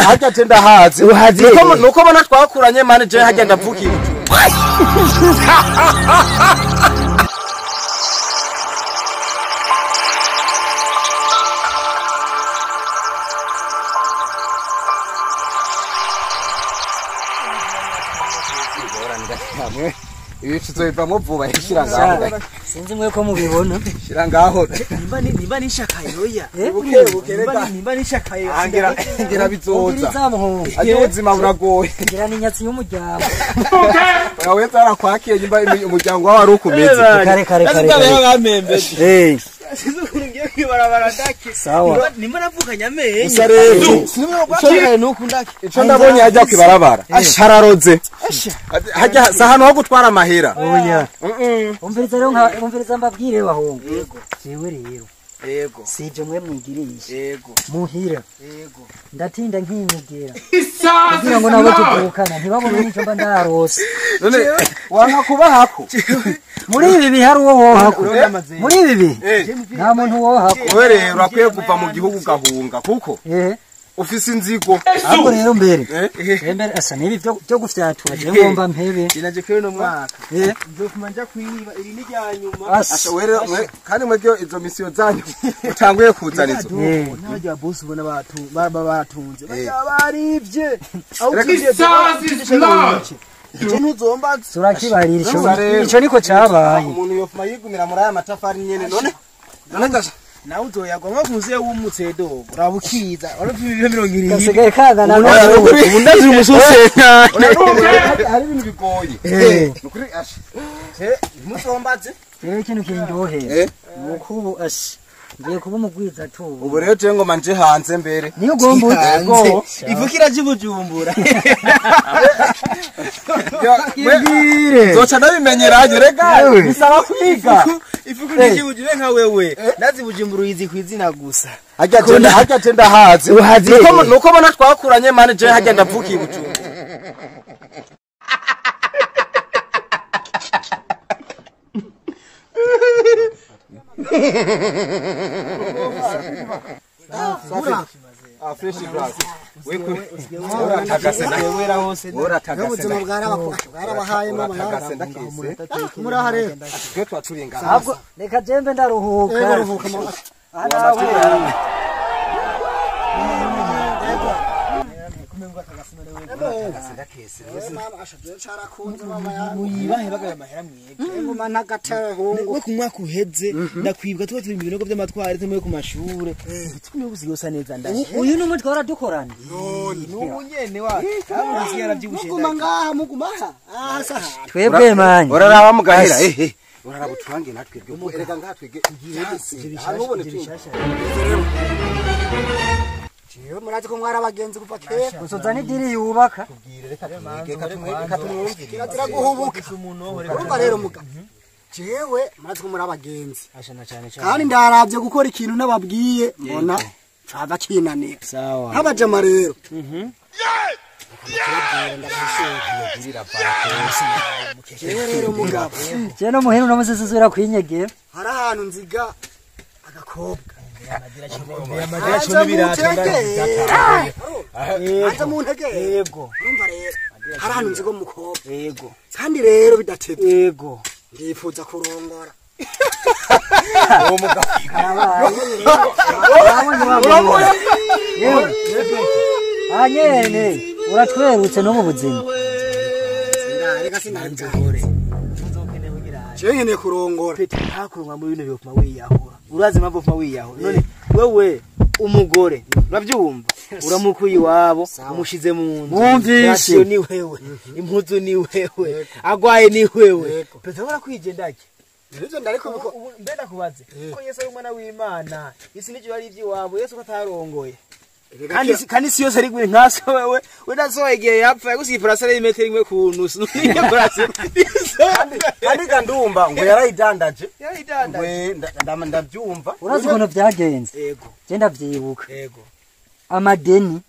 hajya tenda hazi nuko bona twakuranye mane je hajya ndavuka Ibujumbura Ibi tuzoyivamo vuba ishira ngaho sinzi mwe ko mubibona shira ngaho nimba nishakayoya nimba nishakayo angira bizoza aje ubuzima buragoye ngira ni nyatsi y'umuryango yawe tarakwakiye nimba umuryango wawe ari ukumeze kare bamembeje sizukungiye kwibarabara ndaki sawa nimba navuka nyamenye usareze cyo nuko ndaki ico ndabonye hajya kwibarabara ashararoze hajya sahano ho gutwara amahera oya umviriza mbabwire bahungu yego jewe rero yego sije mwe mwigirisha yego muhira yego ndatinda nkinyegera kugira ngo nabo tuvukana ntibabone n'icyo mba ndarose none wanka kuba hako muri ibi bihari uwo wohako muri ibi nta muntu wohako wewe rero urakwiye kuva mu gihugu gahunga kuko ufise inzigo ahubwo rero mbere asa nibi byo gufyatura je ngomba mpebe inaje kero no mwaka nzofuma nja kwiba iri ni ryanyuma asha wewe kandi mwebyo izo misiyo zanyu utanguye kuzanizo n'abajya boss ubona batunze barivye icyo ntuzomba surakibarira ico niko cabaye umuntu yofuma yigumira muri aya matafari nyene none gasha nawe uzoyagwa nkakuze w'umutsedo urabukiza warapima 20 gasigaye kagana ubu ndazi umusoseka hari ibintu bigoye nukuri asha musombaze ikintu kindohe mukubu asha ngiye kuba umugwiza tu ubu rero je ngo manje hanze mbere niyo ugomba ngo ivukira Ibujumbura zoca ndabimenyeraje rega bisaba kwiga Ifuku Ibujumbura nka wewe ndazi Ibujumbura uyizi kwizina gusa hajya tenda hazi nuko bona twakuranye mane je hajya ndavuka Ibujumbura fresh grass wewe uratagase ndewera hose uratagase bwarabahaye mama muraha rero twe twaturinga ahubwo reka jembe ndaruhuka muyibahe bagaya mahera mwege ngoma nagateho kumwaka uheze ndakwibwa tuba turi mu binogo by'amatwari tumwe ku mashure tumwe buzigosa neza ndaje uyu numwe twara dukorana n'ubu nyene wa abuzi yarabyibushe ngoma ngaha mugumaha twebwe manye uraraba mugahera uraraba utwange natwe byo erega ngaha twege harubone cyashasha Chiyo murazi ko mwara abagenzi kuva kera usozana idiri yubaka reka tumwumve kirazira guhubuka urumva rero muga jewe murazi ko muri abagenzi kandi ndaravye gukora ikintu nababwiye mbona cava kinanira sawa habajama rero rero mugabo je no muheno namusesezera kwinyegera hari ahantu nziga agakobwa amadira cyo biratanga ata mu ntege yego urumva rero hari ahantu nzigo mukobwa yego kandi rero bidatebye yego ndifuza kurongora uwo mugabo anyene uratwerutse no mu buzima reka sinanzagore Chengene kurongora pete hakurunga muri bino byo wiyahura urazi mpamvu pfa wiyahura none wewe umugore uravyumva uramukuyi wabo umushize mu nzu wumvishe ni wewe impuzu ni wewe agwaye ni wewe pete ura kwigendake Nizo ndariko mbenda kubaze ko Yesu ari umwana w'Imana isi n'icyo ari iby'iwabo Yesu katarongoye kandi si yose ari gwe nkaso wewe wedazoegeye yapfa yagusifura sare imetero imwe kunusu niye brase kandi kandumba ngo yarayidandaje ndabyumva urazi ukuntu byagenze yego je ndavyibuka yego amadeni